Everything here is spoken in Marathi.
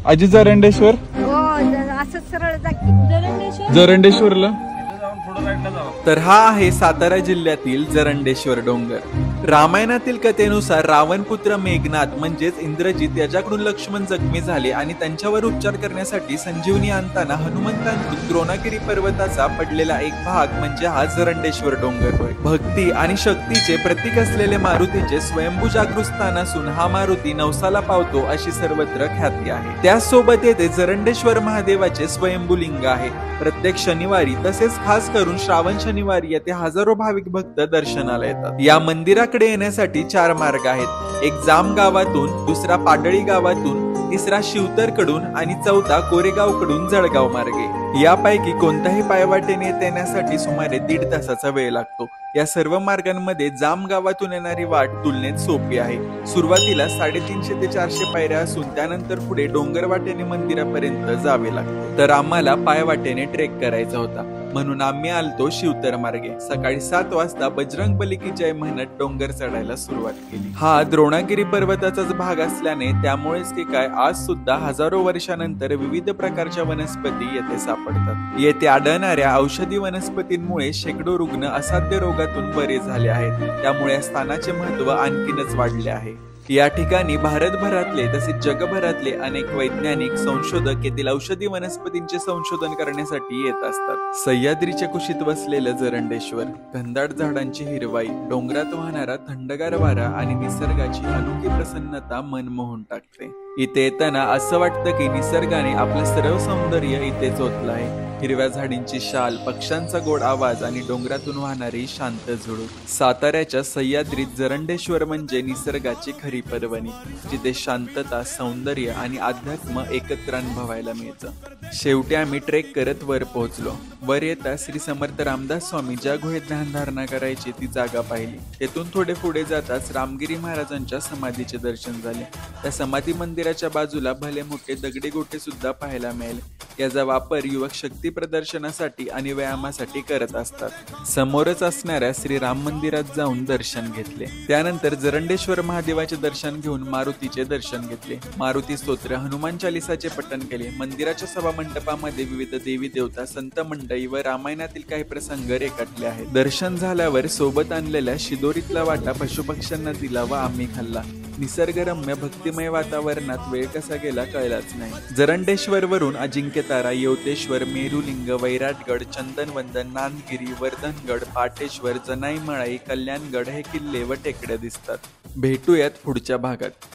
आजी जरंडेश्वर हो असं सरळ जा की जरंडेश्वरला तर हा आहे सातारा जिल्ह्यातील जरंडेश्वर डोंगर। रामायणातील कथेनुसार रावणपुत्र मेघनाथ म्हणजेच इंद्रजित याच्याकडून लक्ष्मण जखमी झाले आणि त्यांच्यावर उपचार करण्यासाठी संजीवनी आणताना हनुमंतांतून द्रोणागिरी पर्वताचा पडलेला एक भाग म्हणजे हा जरंडेश्वर डोंगर होय। भक्ती आणि शक्तीचे प्रतीक असलेले मारुतीचे स्वयंभू जागृत स्थान असून हा मारुती नवसाला पावतो अशी सर्वत्र ख्याती आहे। त्याचसोबत येथे जरंडेश्वर महादेवाचे स्वयंभू लिंग आहे। प्रत्येक शनिवारी तसेच खास करून श्रावण शनिवारी येथे हजारो भाविक भक्त दर्शनाला येतात। या मंदिराकडे येण्यासाठी 4 मार्ग आहेत। एक जाम गावातून, दुसरा पाडळी गावातून, तिसरा शिवतर कडून आणि चौथा कोरेगाव कडून जळगाव मार्गे। यापैकी कोणत्याही पायवाटेने येण्यासाठी सुमारे 1.5 तासाचा वेळ लागतो। या सर्व मार्गांमध्ये जाम गावातून येणारी वाट तुलनेत सोपी आहे। सुरुवातीला 350 ते 400 पायऱ्या असून त्यानंतर पुढे डोंगर वाटेने मंदिरापर्यंत जावे लागते। तर आम्हाला पायवाटेने ट्रेक करायचा होता म्हणून आम्ही आलतो शिवतर मार्गे। सकाळी 7 वाजता बजरंग बली की जय म्हणत डोंगर चढायला सुरुवात केली। हा द्रोणागिरी पर्वताचाच भाग असल्याने त्यामुळेच की काय आज सुद्धा हजारो वर्षानंतर विविध प्रकारच्या वनस्पती येथे सापडतात। येथे आढळणाऱ्या औषधी वनस्पतींमुळे शेकडो रुग्ण असाध्य रोगातून बरे झाले आहेत। त्यामुळे या स्थानाचे महत्त्व आणखीनच वाढले आहे। या ठिकाणी भारतभरातले तसेच जगभरातले अनेक वैज्ञानिक संशोधक येथील औषधी वनस्पतींचे संशोधन करण्यासाठी येत असतात। सह्याद्रीच्या कुशीत वसलेलं जरंडेश्वर, घनदाट झाडांची हिरवाई, डोंगरात वाहणारा थंडगार वारा आणि निसर्गाची अनोखी प्रसन्नता मन मोहून टाकते। इथे येताना असं वाटतं की निसर्गाने आपलं सर्व सौंदर्य इथेच ओतलं आहे। हिरव्या झाडींची शाल, पक्ष्यांचा गोड आवाज आणि डोंगरातून वाहणारी शांत झुळूक। साताऱ्याच्या सह्याद्रीत जरंडेश्वर म्हणजे निसर्गाची खरी पर्वणी, जिथे शांतता, सौंदर्य आणि अध्यात्म एकत्र अनुभवायला मिळतं। शेवटी आम्ही ट्रेक करत वर पोहोचलो। वर येता श्री समर्थ रामदास स्वामी ज्या गुहेत ध्यानधारणा करायची ती जागा पाहिली। तेथून थोडे पुढे जाताच रामगिरी महाराजांच्या समाधीचे दर्शन झाले। त्या समाधी मंदिराच्या बाजूला भले मोठे दगडी गोटे सुद्धा पाहायला मिळेल। याचा वापर युवक शक्ती प्रदर्शनासाठी आणि व्यायामासाठी करत असतात। समोरच असणाऱ्या श्री राम मंदिरात जाऊन दर्शन घेतले। त्यानंतर जरंडेश्वर महादेवाचे दर्शन घेऊन मारुतीचे दर्शन घेतले। मारुती स्तोत्र, हनुमान चालीसाचे पठण केले। मंदिराच्या सभा मंडपामध्ये विविध देवी देवता, संत मंडळी व रामायणातील काही प्रसंग रेखाटले आहेत। दर्शन झाल्यावर सोबत आणलेल्या शिदोरीतला वाटा पशुपक्ष्यांना दिला व आम्ही खाल्ला। निसर्गरम्य भक्तिमय वातावरणात वेळ कसा गेला कळलाच नाही। जरंडेश्वर वरून अजिंक्यतारा, येवतेश्वर, मेरुलिंग, वैराटगड, चंदनवंदन, नांदगिरी, वर्धनगड, पाटेश्वर, जनाईमळाई, कल्याणगड हे किल्ले व टेकड्या दिसतात। भेटूयात पुढच्या भागात।